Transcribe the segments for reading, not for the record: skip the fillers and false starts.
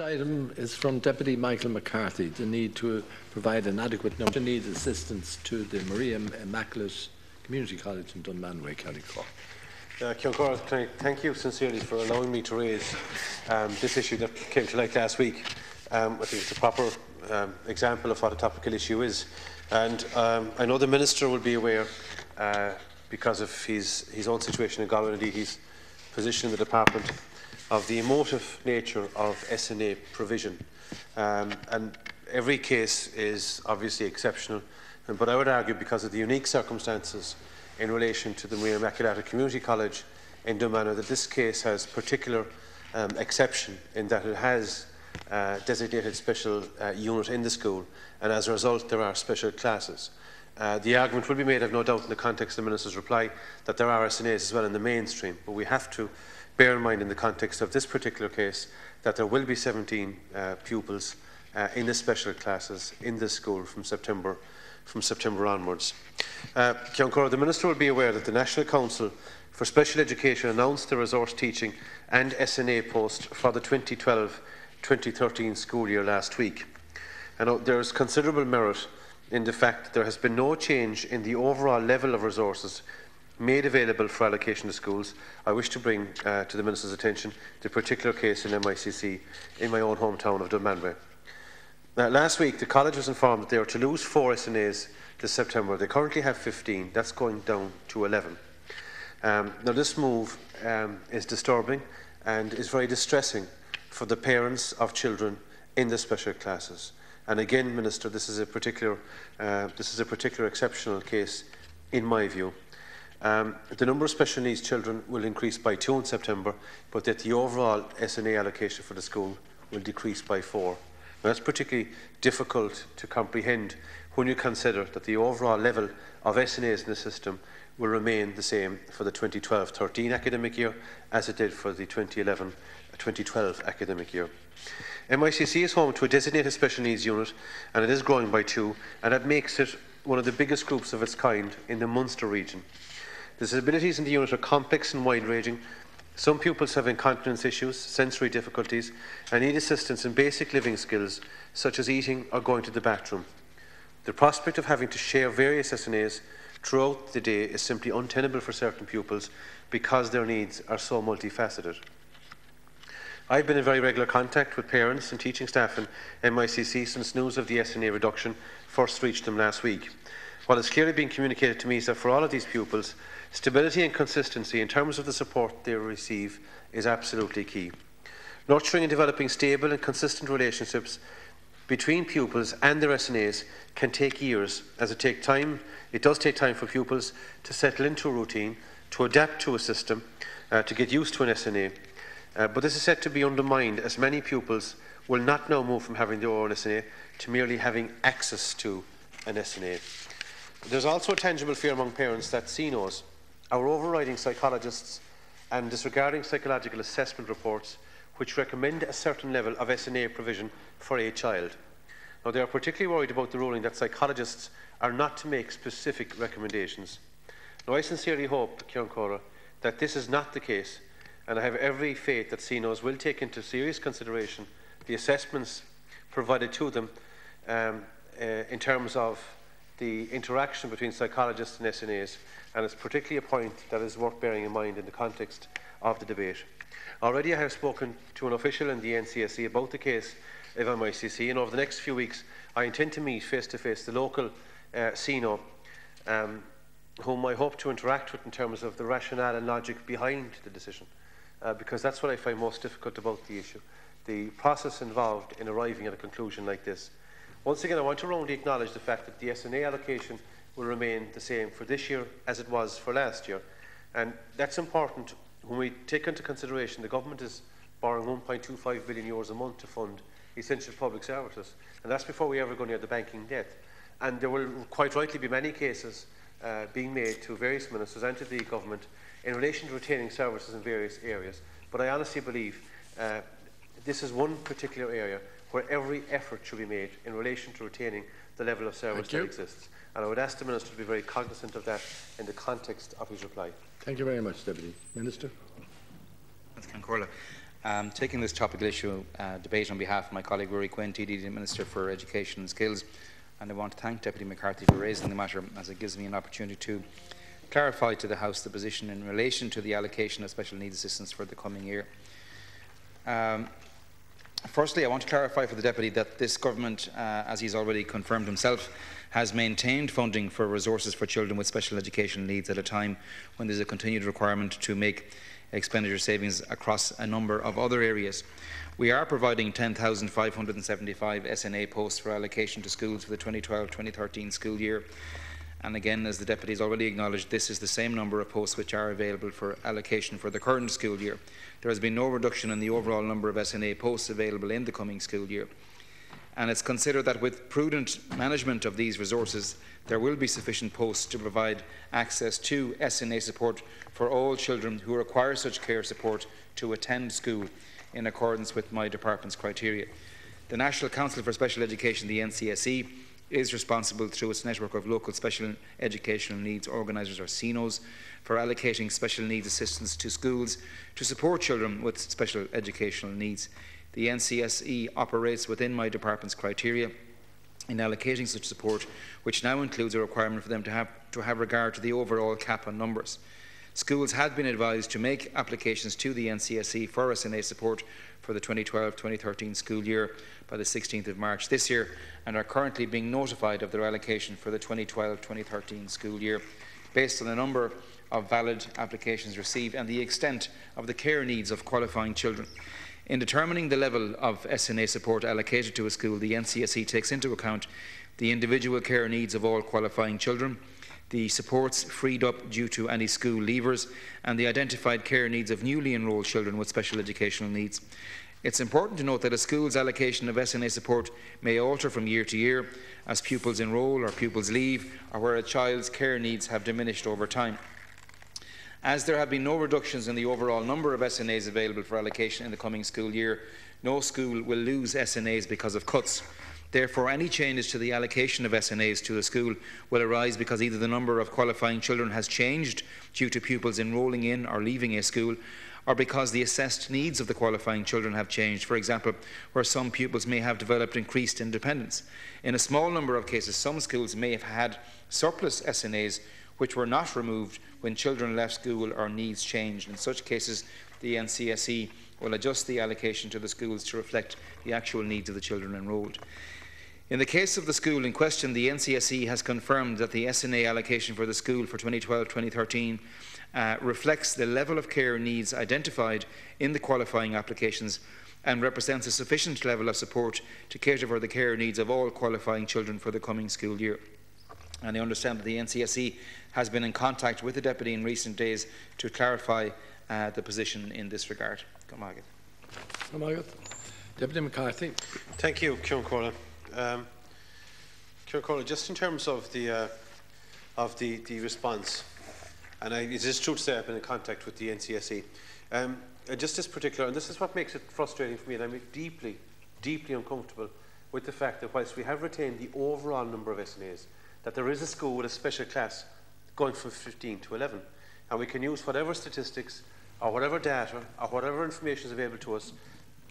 Next item is from Deputy Michael McCarthy, the need to provide an adequate number of need assistance to the Immaculate Community College in Dunmanway, County Cork. Thank you sincerely for allowing me to raise this issue that came to light last week. I think it's a proper example of what a topical issue is. And I know the Minister will be aware, because of his own situation in Galway, indeed his position in the Department, of the emotive nature of SNA provision. And every case is obviously exceptional, but I would argue because of the unique circumstances in relation to the Immaculate Community College in Dunmanway, that this case has particular exception in that it has designated special unit in the school, and as a result there are special classes. The argument will be made, I have no doubt, in the context of the Minister's reply, that there are SNAs as well in the mainstream, but we have to bear in mind in the context of this particular case that there will be 17 pupils in the special classes in this school from September onwards. The Minister will be aware that the National Council for Special Education announced the resource teaching and SNA post for the 2012-2013 school year last week. And there is considerable merit in the fact that there has been no change in the overall level of resources made available for allocation to schools. I wish to bring to the Minister's attention the particular case in MICC in my own hometown of Dunmanway. Last week, the college was informed that they are to lose 4 SNAs this September. They currently have 15. That's going down to 11. Now, this move is disturbing and is very distressing for the parents of children in the special classes. And again, Minister, this is a particular exceptional case, in my view. The number of special needs children will increase by 2 in September, but that the overall SNA allocation for the school will decrease by 4. Now, that's particularly difficult to comprehend when you consider that the overall level of SNAs in the system will remain the same for the 2012-13 academic year as it did for the 2011-2012 academic year. MICC is home to a designated special needs unit, and it is growing by 2, and that makes it one of the biggest groups of its kind in the Munster region. The disabilities in the unit are complex and wide-ranging. Some pupils have incontinence issues, sensory difficulties, and need assistance in basic living skills such as eating or going to the bathroom. The prospect of having to share various SNAs throughout the day is simply untenable for certain pupils because their needs are so multifaceted. I've been in very regular contact with parents and teaching staff in MICC since news of the SNA reduction first reached them last week. What has clearly been communicated to me is that for all of these pupils, stability and consistency in terms of the support they receive is absolutely key. Nurturing and developing stable and consistent relationships between pupils and their SNAs can take years, as it does take time for pupils to settle into a routine, to adapt to a system, to get used to an SNA. But this is set to be undermined as many pupils will not now move from having their own SNA to merely having access to an SNA. There's also a tangible fear among parents that CNOs, our overriding psychologists, and disregarding psychological assessment reports which recommend a certain level of SNA provision for a child. Now, they are particularly worried about the ruling that psychologists are not to make specific recommendations. Now, I sincerely hope, Ciancora, that this is not the case, and I have every faith that CNOs will take into serious consideration the assessments provided to them in terms of the interaction between psychologists and SNAs, and it's particularly a point that is worth bearing in mind in the context of the debate. Already I have spoken to an official in the NCSE about the case of MICC, and over the next few weeks I intend to meet face-to-face the local CNO, whom I hope to interact with in terms of the rationale and logic behind the decision, because that's what I find most difficult about the issue, the process involved in arriving at a conclusion like this. Once again, I want to roundly acknowledge the fact that the SNA allocation will remain the same for this year as it was for last year, and that's important when we take into consideration the government is borrowing €1.25 billion a month to fund essential public services, and that's before we ever go near the banking debt. And there will quite rightly be many cases being made to various ministers and to the government in relation to retaining services in various areas, but I honestly believe this is one particular area where every effort should be made in relation to retaining the level of service that exists. And I would ask the Minister to be very cognizant of that in the context of his reply. Thank you very much, Deputy Minister. Thanks, Ciancora. Taking this topical issue debate on behalf of my colleague Rory Quinn, TD Minister for Education and Skills, and I want to thank Deputy McCarthy for raising the matter, as it gives me an opportunity to clarify to the House the position in relation to the allocation of special needs assistance for the coming year. Firstly, I want to clarify for the Deputy that this Government, as he's already confirmed himself, has maintained funding for resources for children with special educational needs at a time when there is a continued requirement to make expenditure savings across a number of other areas. We are providing 10,575 SNA posts for allocation to schools for the 2012-2013 school year. And again, as the Deputy has already acknowledged, this is the same number of posts which are available for allocation for the current school year. There has been no reduction in the overall number of SNA posts available in the coming school year. And it's considered that with prudent management of these resources, there will be sufficient posts to provide access to SNA support for all children who require such care support to attend school in accordance with my department's criteria. The National Council for Special Education, the NCSE, is responsible through its network of local special educational needs organisers, or CNOs, for allocating special needs assistance to schools to support children with special educational needs. The NCSE operates within my department's criteria in allocating such support, which now includes a requirement for them to have regard to the overall cap on numbers. Schools had been advised to make applications to the NCSE for SNA support for the 2012-2013 school year by the 16th of March this year, and are currently being notified of their allocation for the 2012-2013 school year based on the number of valid applications received and the extent of the care needs of qualifying children. In determining the level of SNA support allocated to a school, the NCSE takes into account the individual care needs of all qualifying children, the supports freed up due to any school leavers, and the identified care needs of newly enrolled children with special educational needs. It's important to note that a school's allocation of SNA support may alter from year to year as pupils enrol or pupils leave, or where a child's care needs have diminished over time. As there have been no reductions in the overall number of SNAs available for allocation in the coming school year, no school will lose SNAs because of cuts. Therefore, any changes to the allocation of SNAs to a school will arise because either the number of qualifying children has changed due to pupils enrolling in or leaving a school, or because the assessed needs of the qualifying children have changed, for example, where some pupils may have developed increased independence. In a small number of cases, some schools may have had surplus SNAs which were not removed when children left school or needs changed. In such cases, the NCSE will adjust the allocation to the schools to reflect the actual needs of the children enrolled. In the case of the school in question, the NCSE has confirmed that the SNA allocation for the school for 2012-2013 reflects the level of care needs identified in the qualifying applications and represents a sufficient level of support to cater for the care needs of all qualifying children for the coming school year. And I understand that the NCSE has been in contact with the Deputy in recent days to clarify the position in this regard. Deputy McCarthy. Thank you, Ciarán Comhairle. Just in terms of the response, and it is true to say I've been in contact with the NCSE. Just this particular, and this is what makes it frustrating for me, and I'm deeply, deeply uncomfortable with the fact that whilst we have retained the overall number of SNAs, that there is a school with a special class going from 15 to 11. And we can use whatever statistics or whatever data or whatever information is available to us,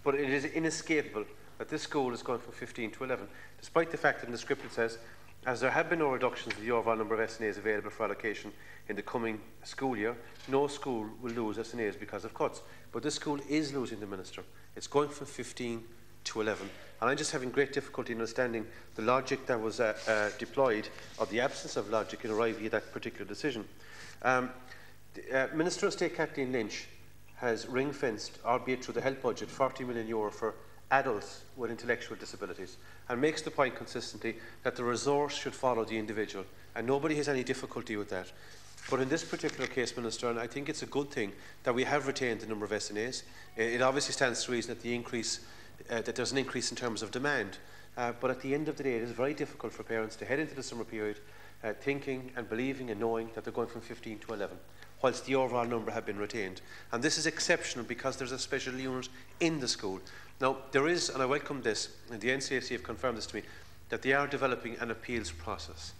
but it is inescapable that this school is going from 15 to 11, despite the fact that in the script it says, as there have been no reductions in the overall number of SNAs available for allocation in the coming school year, no school will lose SNAs because of cuts. But this school is losing the Minister. It's going from 15 to 11. And I'm just having great difficulty in understanding the logic that was deployed, or the absence of logic in arriving at that particular decision. Minister of State Kathleen Lynch has ring-fenced, albeit through the health budget, €40 million for adults with intellectual disabilities, and makes the point consistently that the resource should follow the individual, and nobody has any difficulty with that. But in this particular case, Minister, and I think it's a good thing that we have retained the number of SNAs. It obviously stands to reason that the increase, that there's an increase in terms of demand. But at the end of the day, it is very difficult for parents to head into the summer period thinking and believing and knowing that they're going from 15 to 11, whilst the overall number have been retained. And this is exceptional because there's a special unit in the school. Now, there is, and I welcome this, and the NCSE have confirmed this to me, that they are developing an appeals process.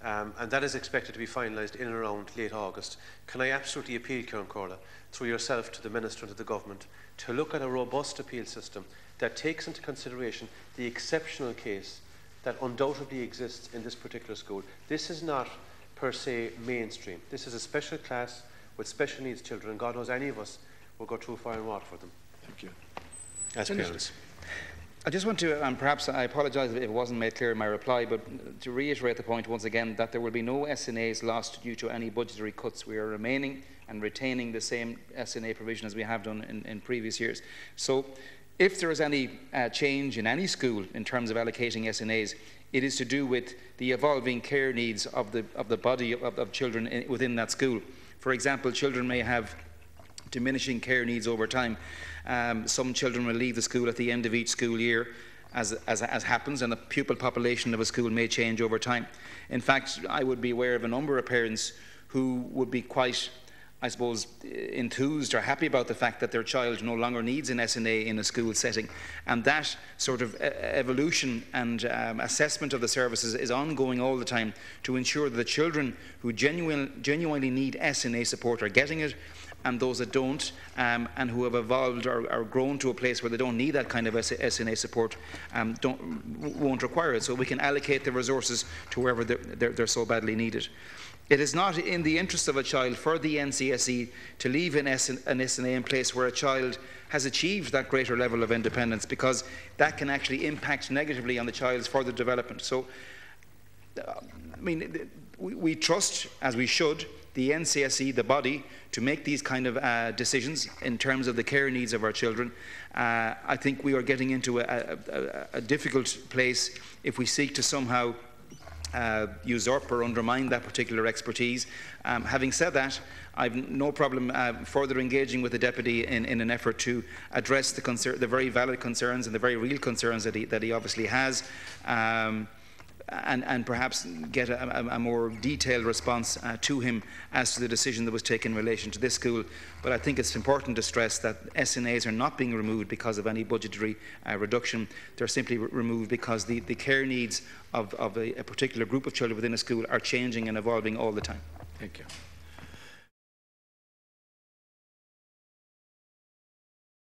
and that is expected to be finalised in and around late August. Can I absolutely appeal, Kieran Corla, through yourself to the Minister and to the Government, to look at a robust appeal system that takes into consideration the exceptional case that undoubtedly exists in this particular school. This is not per se mainstream. This is a special class with special needs children, and God knows any of us will go through fire and water for them. Thank you. As parents. I just want to, and perhaps I apologise if it wasn't made clear in my reply, but to reiterate the point once again that there will be no SNAs lost due to any budgetary cuts. We are remaining and retaining the same SNA provision as we have done in previous years. So if there is any change in any school in terms of allocating SNAs, it is to do with the evolving care needs of the body of children within that school. For example, children may have diminishing care needs over time. Some children will leave the school at the end of each school year, as happens, and the pupil population of a school may change over time. In fact, I would be aware of a number of parents who would be quite, I suppose, enthused or happy about the fact that their child no longer needs an SNA in a school setting. And that sort of evolution and assessment of the services is ongoing all the time to ensure that the children who genuinely need SNA support are getting it, and those that don't, and who have evolved or grown to a place where they don't need that kind of SNA support, won't require it. So we can allocate the resources to wherever they're so badly needed. It is not in the interest of a child for the NCSE to leave an SNA in place where a child has achieved that greater level of independence, because that can actually impact negatively on the child's further development. So, I mean, we trust, as we should, the NCSE, the body, to make these kind of decisions in terms of the care needs of our children. I think we are getting into a difficult place if we seek to somehow usurp or undermine that particular expertise. Having said that, I've no problem further engaging with the Deputy in an effort to address the very valid concerns and the very real concerns that he obviously has, and perhaps get a more detailed response to him as to the decision that was taken in relation to this school. But I think it's important to stress that SNAs are not being removed because of any budgetary reduction. They're simply removed because the care needs of a particular group of children within a school are changing and evolving all the time. Thank you.